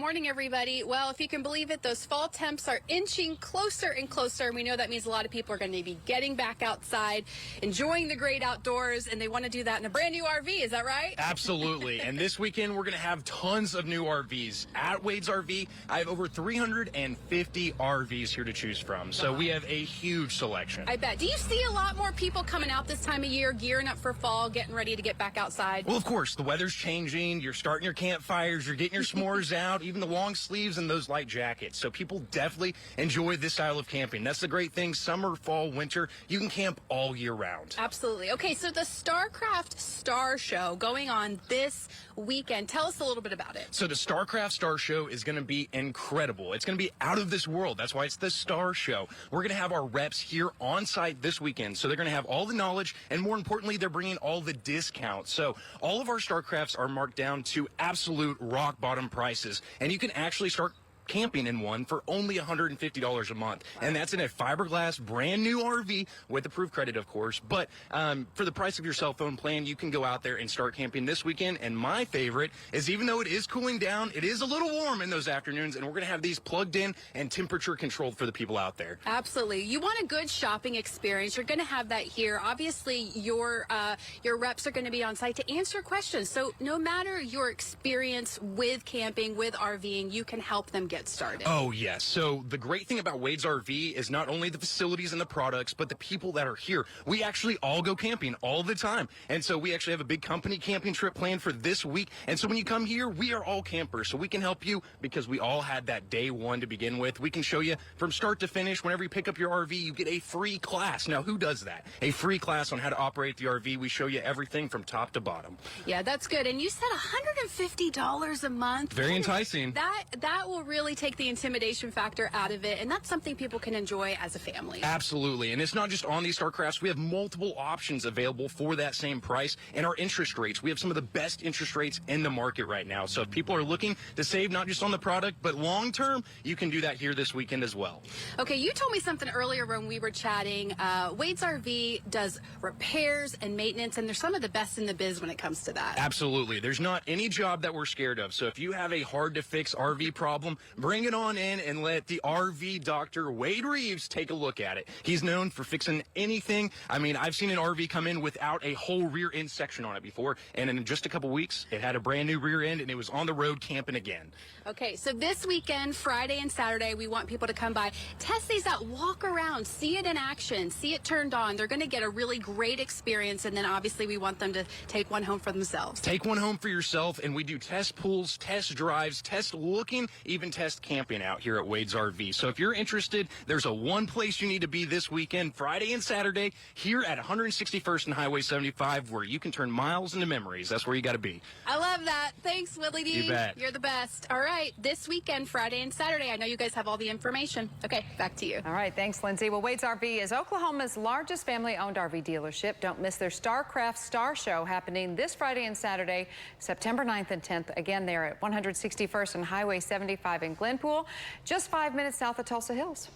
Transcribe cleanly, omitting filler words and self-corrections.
Morning, everybody. Well, if you can believe it, those fall temps are inching closer and closer, and we know that means a lot of people are going to be getting back outside, enjoying the great outdoors, and they want to do that in a brand new RV. Is that right? Absolutely. And this weekend, we're going to have tons of new RVs. At Wade's RV, I have over 350 RVs here to choose from, so we have a huge selection. I bet. Do you see a lot more people coming out this time of year, gearing up for fall, getting ready to get back outside? Well, of course, the weather's changing. You're starting your campfires. You're getting your s'mores out, even the long sleeves and those light jackets. So people definitely enjoy this style of camping. That's the great thing. Summer, fall, winter, you can camp all year round. Absolutely. Okay, so the Starcraft Star Show going on this weekend. Tell us a little bit about it. So the Starcraft Star Show is going to be incredible. It's going to be out of this world. That's why it's the Star Show. We're going to have our reps here on site this weekend. So they're going to have all the knowledge, and more importantly, they're bringing all the discounts. So all of our Starcrafts are marked down to absolute rock bottom prices, and you can actually start camping in one for only $150 a month. And that's in a fiberglass brand new RV with approved credit, of course. But for the price of your cell phone plan, you can go out there and start camping this weekend. And my favorite is, even though it is cooling down, it is a little warm in those afternoons, and we're going to have these plugged in and temperature controlled for the people out there. Absolutely. You want a good shopping experience. You're going to have that here. Obviously, your reps are going to be on site to answer questions. So no matter your experience with camping, with RVing, you can help them get started. Oh, yes. So the great thing about Wade's RV is not only the facilities and the products, but the people that are here. We actually all go camping all the time. And so we actually have a big company camping trip planned for this week. And so when you come here, we are all campers. So we can help you because we all had that day one to begin with. We can show you from start to finish. Whenever you pick up your RV, you get a free class. Now, who does that? A free class on how to operate the RV. We show you everything from top to bottom. Yeah, that's good. And you said $150 a month. Very enticing. That will really take the intimidation factor out of it, and that's something people can enjoy as a family. Absolutely. And it's not just on these Starcrafts. We have multiple options available for that same price. And our interest rates, we have some of the best interest rates in the market right now. So if people are looking to save not just on the product, but long term, you can do that here this weekend as well. Okay, you told me something earlier when we were chatting. Wade's RV does repairs and maintenance, and they're some of the best in the biz when it comes to that. Absolutely. There's not any job that we're scared of. So if you have a hard to fix RV problem, bring it on in and let the RV doctor, Wade Reeves, take a look at it. He's known for fixing anything. I mean, I've seen an RV come in without a whole rear end section on it before, and in just a couple weeks, it had a brand new rear end, and it was on the road camping again. Okay, so this weekend, Friday and Saturday, we want people to come by, test these out, walk around, see it in action, see it turned on. They're going to get a really great experience, and then obviously we want them to take one home for themselves. Take one home for yourself, and we do test pools, test drives, test looking, even test camping out here at Wade's RV. So if you're interested, there's a one place you need to be this weekend, Friday and Saturday, here at 161st and Highway 75, where you can turn miles into memories. That's where you got to be. I love that. Thanks, Willie D. You bet. You're the best. All right, this weekend, Friday and Saturday. I know you guys have all the information. Okay, back to you. All right, thanks, Lindsay. Well, Wade's RV is Oklahoma's largest family-owned RV dealership. Don't miss their Starcraft Star Show happening this Friday and Saturday, September 9th and 10th. Again, they're at 161st and Highway 75 in Glenpool, just 5 minutes south of Tulsa Hills.